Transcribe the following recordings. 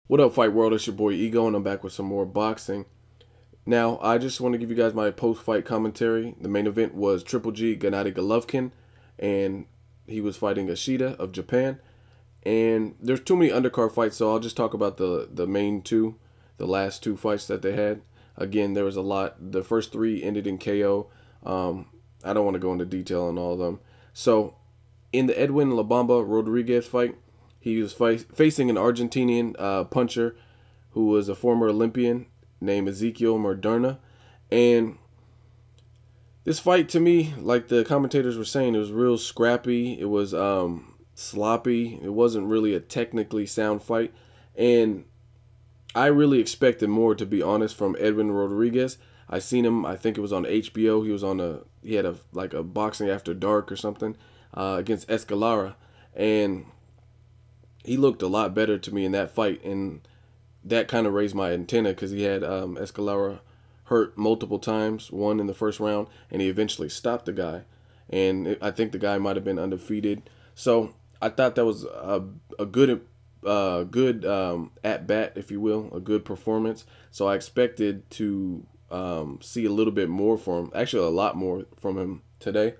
What up, Fight World? It's your boy Ego, and I'm back with some more boxing. Now, I just want to give you guys my post-fight commentary. The main event was Triple G Gennady Golovkin, and he was fighting Ishida of Japan. And there's too many undercard fights, so I'll just talk about the main two, the last two fights that they had. Again, there was a lot. The first three ended in KO. I don't want to go into detail on all of them. So, in the Edwin La Bamba Rodriguez fight, he was facing an Argentinian puncher who was a former Olympian named Ezekiel Moderna. And this fight, to me, like the commentators were saying, it was real scrappy. It was sloppy. It wasn't really a technically sound fight. And I really expected more, to be honest, from Edwin Rodriguez. I seen him, I think it was on HBO. He had a boxing after dark or something against Escalara. And he looked a lot better to me in that fight, and that kind of raised my antenna because he had Escalara hurt multiple times, one in the first round, and he eventually stopped the guy. And I think the guy might have been undefeated. So I thought that was a good at bat, if you will, a good performance. So I expected to see a little bit more from him, actually a lot more from him today.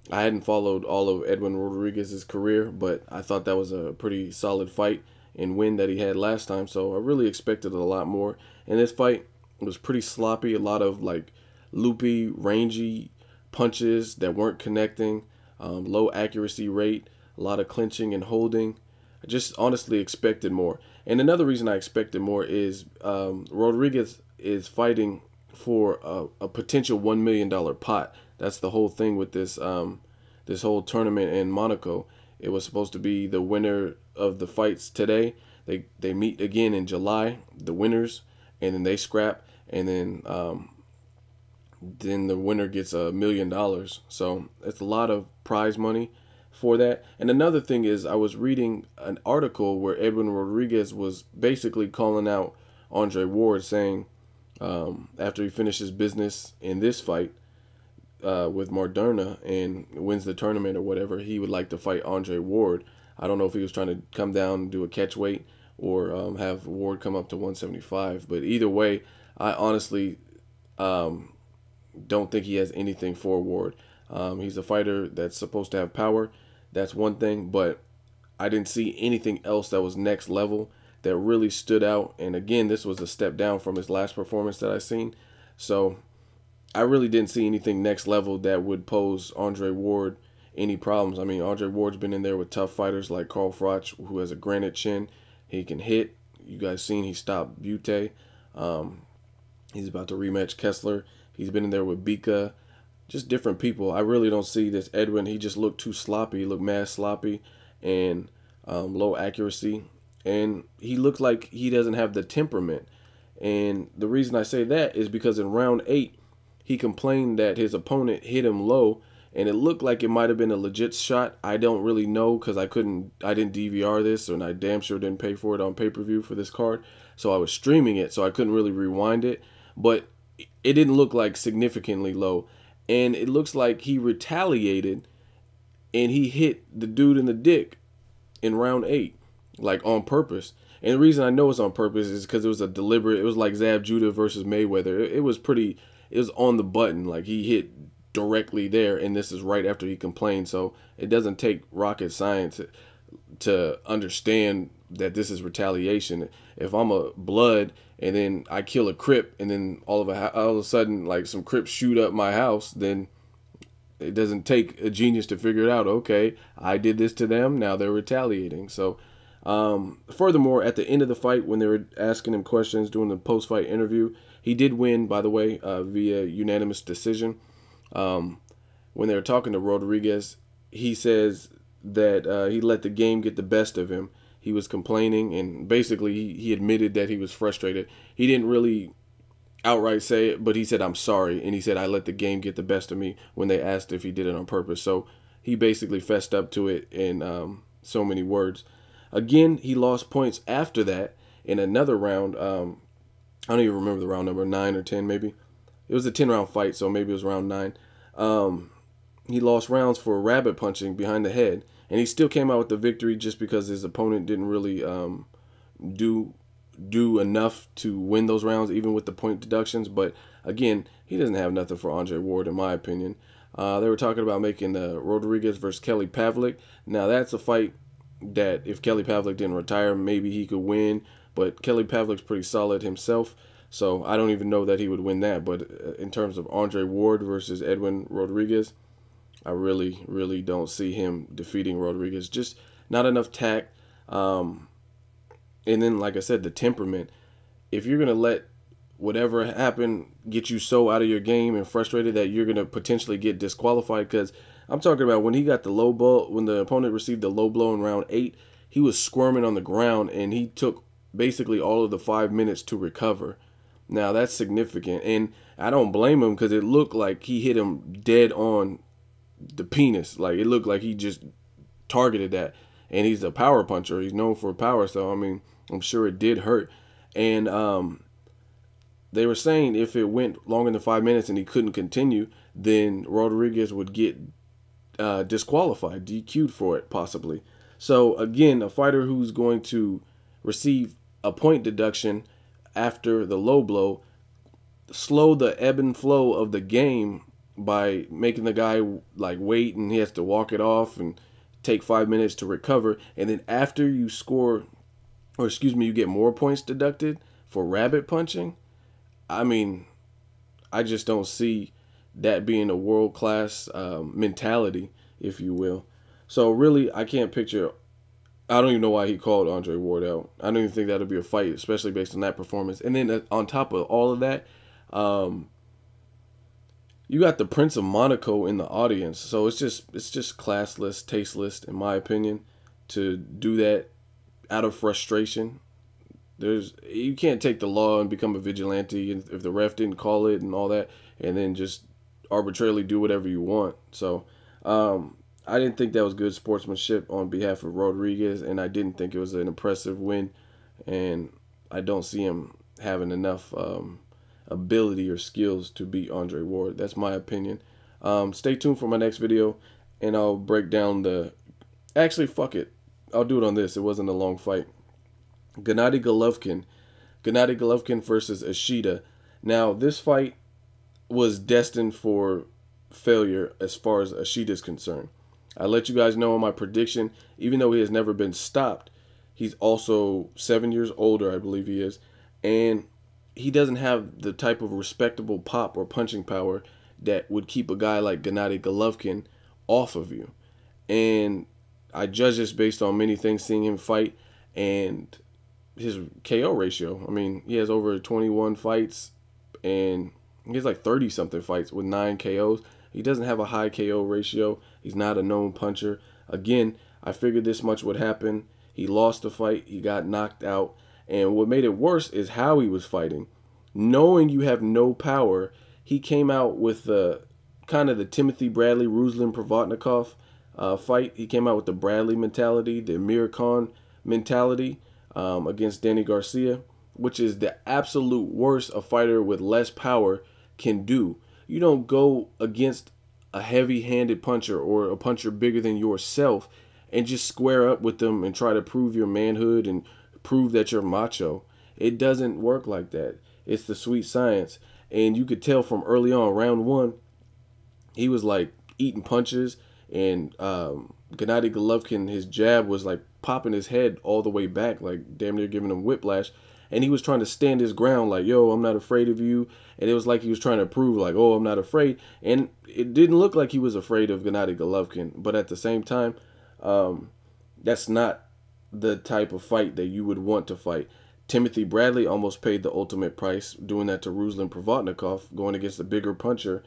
I hadn't followed all of Edwin Rodriguez's career, but I thought that was a pretty solid fight and win that he had last time, so I really expected a lot more. And this fight was pretty sloppy, a lot of like loopy, rangy punches that weren't connecting, low accuracy rate, a lot of clinching and holding. I just honestly expected more. And another reason I expected more is Rodriguez is fighting for a potential $1 million pot. That's the whole thing with this this whole tournament in Monaco. It was supposed to be the winner of the fights today. They meet again in July, the winners, and then they scrap, and then the winner gets $1 million. So it's a lot of prize money for that. And another thing is, I was reading an article where Edwin Rodriguez was basically calling out Andre Ward, saying after he finishes business in this fight with Moderna and wins the tournament or whatever, he would like to fight Andre Ward. I don't know if he was trying to come down and do a catch weight or have Ward come up to 175. But either way, I honestly don't think he has anything for Ward. He's a fighter that's supposed to have power. That's one thing, but I didn't see anything else that was next level that really stood out. And again, this was a step down from his last performance that I seen. So I really didn't see anything next level that would pose Andre Ward any problems. I mean, Andre Ward's been in there with tough fighters like Carl Froch, who has a granite chin. He can hit. You guys seen he stopped Butte. He's about to rematch Kessler. He's been in there with Bika. Just different people. I really don't see this Edwin. He just looked too sloppy. He looked mad sloppy and low accuracy. And he looked like he doesn't have the temperament. And the reason I say that is because in round 8, he complained that his opponent hit him low, and it looked like it might have been a legit shot. I don't really know because I didn't DVR this, and I damn sure didn't pay for it on pay-per-view for this card. So I was streaming it, so I couldn't really rewind it. But it didn't look like significantly low. And it looks like he retaliated, and he hit the dude in the dick in round 8, like on purpose. And the reason I know it's on purpose is because it was a deliberate, it was like Zab Judah versus Mayweather. It was pretty, it was on the button. Like he hit directly there, and this is right after he complained. So it doesn't take rocket science to understand that this is retaliation. If I'm a blood and then I kill a Crip, and then all of a sudden like some Crips shoot up my house, then it doesn't take a genius to figure it out. Okay, I did this to them, now they're retaliating. So furthermore, at the end of the fight, when they were asking him questions doing the post-fight interview, he did win, by the way, via unanimous decision. When they were talking to Rodriguez, he says that he let the game get the best of him. He was complaining, and basically he admitted that he was frustrated. He didn't really outright say it, but he said, "I'm sorry," and he said, "I let the game get the best of me," when they asked if he did it on purpose. So he basically fessed up to it in so many words. Again, he lost points after that in another round. I don't even remember the round number, 9 or 10 maybe. It was a 10-round fight, so maybe it was round 9. He lost rounds for rabbit punching behind the head, and he still came out with the victory just because his opponent didn't really do enough to win those rounds, even with the point deductions. But again, he doesn't have nothing for Andre Ward, in my opinion. They were talking about making Rodriguez versus Kelly Pavlik. Now that's a fight that if Kelly Pavlik didn't retire, maybe he could win. But Kelly Pavlik's pretty solid himself, so I don't even know that he would win that. But in terms of Andre Ward versus Edwin Rodriguez, I really, really don't see him defeating Rodriguez. Just not enough tact. And then, like I said, the temperament. If you're going to let whatever happened get you so out of your game and frustrated that you're going to potentially get disqualified, because I'm talking about when he got the low blow, when the opponent received the low blow in round 8, he was squirming on the ground, and he took basically all of the 5 minutes to recover. Now, that's significant, and I don't blame him because it looked like he hit him dead on the penis. Like, it looked like he just targeted that, and he's a power puncher. He's known for power, so, I mean, I'm sure it did hurt. And they were saying if it went longer than 5 minutes and he couldn't continue, then Rodriguez would get disqualified, DQ'd for it, possibly. So, again, a fighter who's going to receive a point deduction after the low blow, slow the ebb and flow of the game by making the guy, like, wait, and he has to walk it off and take 5 minutes to recover. And then after you score, or excuse me, you get more points deducted for rabbit punching. I mean, I just don't see that being a world-class mentality, if you will. So really, I can't picture. I don't even know why he called Andre Ward out. I don't even think that'll be a fight, especially based on that performance. And then on top of all of that, you got the Prince of Monaco in the audience. So it's just classless, tasteless, in my opinion, to do that out of frustration. You can't take the law and become a vigilante if the ref didn't call it and all that, and then just arbitrarily do whatever you want. So I didn't think that was good sportsmanship on behalf of Rodriguez, and I didn't think it was an impressive win, and I don't see him having enough ability or skills to beat Andre Ward. That's my opinion. Stay tuned for my next video, and I'll break down the... Actually, fuck it. I'll do it on this. It wasn't a long fight. Gennady Golovkin versus Ishida. Now, this fight was destined for failure as far as Ishida is concerned. I let you guys know in my prediction, even though he has never been stopped, he's also 7 years older, I believe he is, and he doesn't have the type of respectable pop or punching power that would keep a guy like Gennady Golovkin off of you. And I judge this based on many things, seeing him fight and his KO ratio. I mean, he has over 21 fights, and he has like 30-something fights with 9 KOs. He doesn't have a high KO ratio. He's not a known puncher. Again, I figured this much would happen. He lost the fight. He got knocked out. And what made it worse is how he was fighting. Knowing you have no power, he came out with the kind of the Timothy Bradley, Ruslan Provodnikov fight. He came out with the Bradley mentality, the Amir Khan mentality against Danny Garcia, which is the absolute worst a fighter with less power can do. You don't go against a heavy-handed puncher or a puncher bigger than yourself and just square up with them and try to prove your manhood and prove that you're macho. It doesn't work like that. It's the sweet science. And you could tell from early on, round 1, he was like eating punches, and Gennady Golovkin, his jab was like popping his head all the way back, like damn near giving him whiplash. And he was trying to stand his ground like, yo, I'm not afraid of you. And it was like he was trying to prove like, oh, I'm not afraid. And it didn't look like he was afraid of Gennady Golovkin. But at the same time, that's not the type of fight that you would want to fight. Timothy Bradley almost paid the ultimate price doing that to Ruslan Provodnikov, going against a bigger puncher.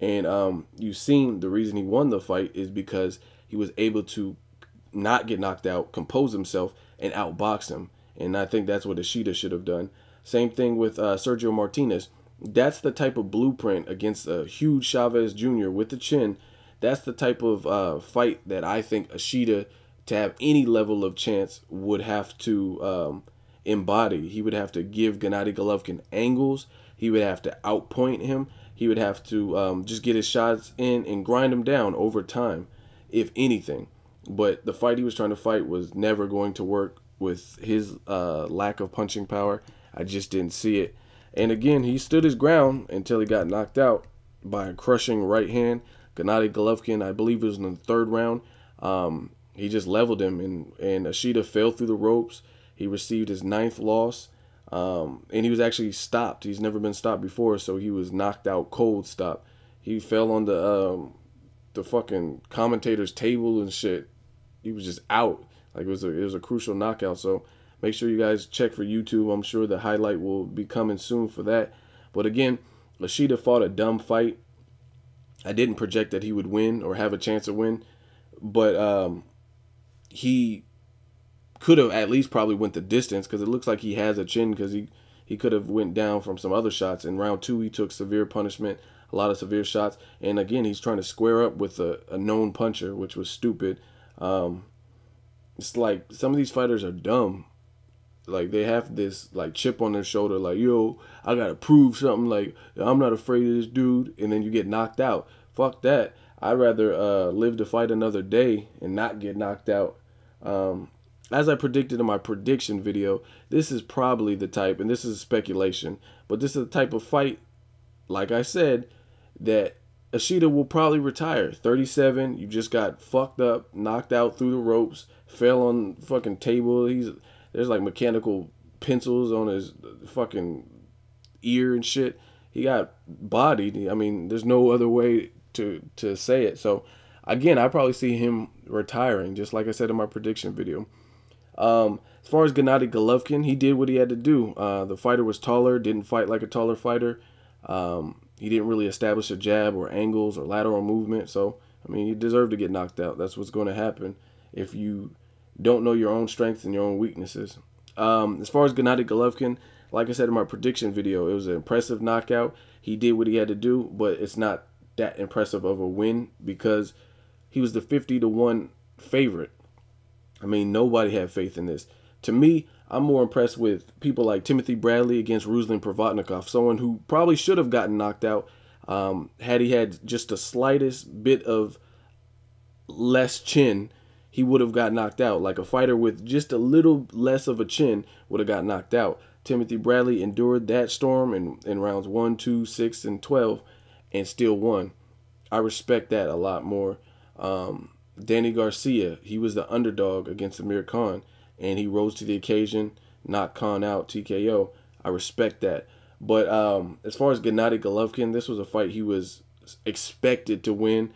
And you've seen the reason he won the fight is because he was able to not get knocked out, compose himself, and outbox him. And I think that's what Ishida should have done. Same thing with Sergio Martinez. That's the type of blueprint against a huge Chavez Jr. with the chin. That's the type of fight that I think Ishida, to have any level of chance, would have to embody. He would have to give Gennady Golovkin angles. He would have to outpoint him. He would have to just get his shots in and grind him down over time, if anything. But the fight he was trying to fight was never going to work with his lack of punching power. I just didn't see it. And again, he stood his ground until he got knocked out by a crushing right hand. Gennady Golovkin, I believe it was in the third round. He just leveled him, and Ishida fell through the ropes. He received his 9th loss, and he was actually stopped. He's never been stopped before, so he was knocked out cold stop. He fell on the fucking commentator's table and shit. He was just out. Like it was a crucial knockout. So make sure you guys check for YouTube. I'm sure the highlight will be coming soon for that. But again, Ishida fought a dumb fight. I didn't project that he would win or have a chance to win, but he could have at least probably went the distance, because it looks like he has a chin, because he could have went down from some other shots. In round 2, he took severe punishment, a lot of severe shots, and again, he's trying to square up with a known puncher, which was stupid. It's like some of these fighters are dumb. Like they have this like chip on their shoulder, like, yo, I gotta prove something, like I'm not afraid of this dude, and then you get knocked out. Fuck that. I'd rather live to fight another day and not get knocked out. As I predicted in my prediction video, this is probably the type, and this is speculation, but this is the type of fight, like I said, that Ishida will probably retire. 37, you just got fucked up, knocked out through the ropes, fell on fucking table. There's like mechanical pencils on his fucking ear and shit. He got bodied. I mean, there's no other way to say it. So, again, I probably see him retiring, just like I said in my prediction video. As far as Gennady Golovkin, he did what he had to do. The fighter was taller, didn't fight like a taller fighter. He didn't really establish a jab or angles or lateral movement. So, I mean, he deserved to get knocked out. That's what's going to happen if you don't know your own strengths and your own weaknesses. As far as Gennady Golovkin, like I said in my prediction video, it was an impressive knockout. He did what he had to do, but it's not that impressive of a win because he was the 50-1 favorite. I mean, nobody had faith in this. To me, I'm more impressed with people like Timothy Bradley against Ruslan Provodnikov, someone who probably should have gotten knocked out had he had just the slightest bit of less chin. He would have got knocked out. Like a fighter with just a little less of a chin would have got knocked out. Timothy Bradley endured that storm in rounds 1, 2, 6, and 12 and still won. I respect that a lot more. Danny Garcia, he was the underdog against Amir Khan, and he rose to the occasion, knocked Khan out, TKO. I respect that. But as far as Gennady Golovkin, this was a fight he was expected to win.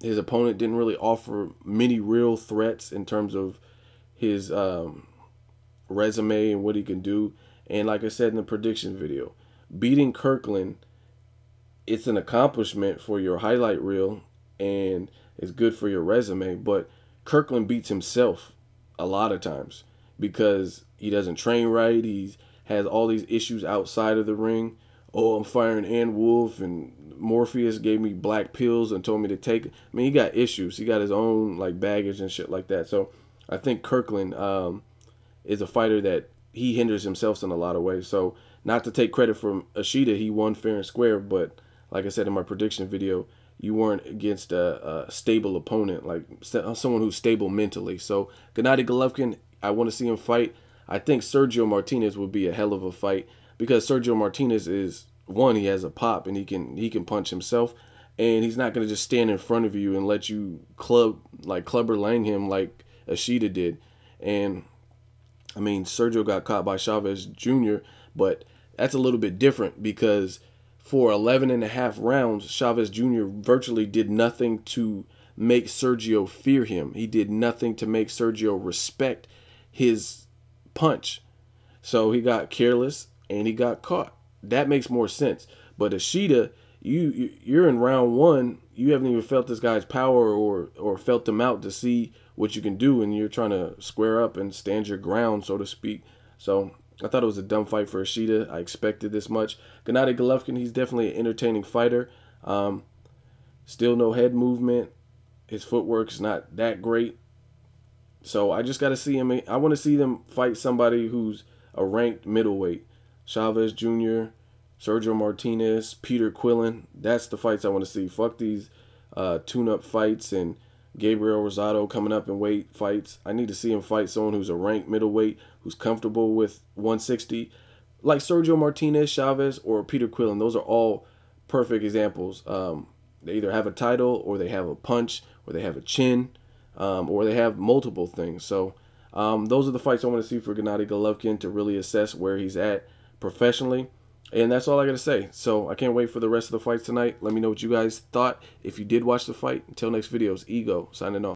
His opponent didn't really offer many real threats in terms of his resume and what he can do. And like I said in the prediction video, beating Kirkland, it's an accomplishment for your highlight reel and it's good for your resume. But Kirkland beats himself a lot of times because he doesn't train right. He has all these issues outside of the ring. Oh, I'm firing Ann Wolf, and Morpheus gave me black pills and told me to take it. I mean, he got issues. He got his own like baggage and shit like that. So I think Kirkland is a fighter that he hinders himself in a lot of ways. So not to take credit from Ishida, he won fair and square. But like I said in my prediction video, you weren't against a stable opponent, like someone who's stable mentally. So Gennady Golovkin, I want to see him fight. I think Sergio Martinez would be a hell of a fight because Sergio Martinez is, one, he has a pop and he can punch himself, and he's not going to just stand in front of you and let you clubber lang him like Ishida did. And I mean, Sergio got caught by Chavez Jr., but that's a little bit different because for 11.5 rounds, Chavez Jr. virtually did nothing to make Sergio fear him. He did nothing to make Sergio respect his punch. So he got careless and he got caught. That makes more sense. But Ishida, you're in round 1. You haven't even felt this guy's power or felt him out to see what you can do, and you're trying to square up and stand your ground, so to speak. So I thought it was a dumb fight for Ishida. I expected this much. Gennady Golovkin, he's definitely an entertaining fighter. Still no head movement. His footwork's not that great. So I just got to see him. I want to see them fight somebody who's a ranked middleweight. Chavez Jr., Sergio Martinez, Peter Quillen. That's the fights I want to see. Fuck these tune-up fights and Gabriel Rosado coming up in weight fights. I need to see him fight someone who's a ranked middleweight, who's comfortable with 160, like Sergio Martinez, Chavez, or Peter Quillen. Those are all perfect examples. They either have a title, or they have a punch, or they have a chin, or they have multiple things. So those are the fights I want to see for Gennady Golovkin to really assess where he's at professionally. And that's all I got to say. So I can't wait for the rest of the fights tonight. Let me know what you guys thought. If you did watch the fight, until next videos, Ego signing off.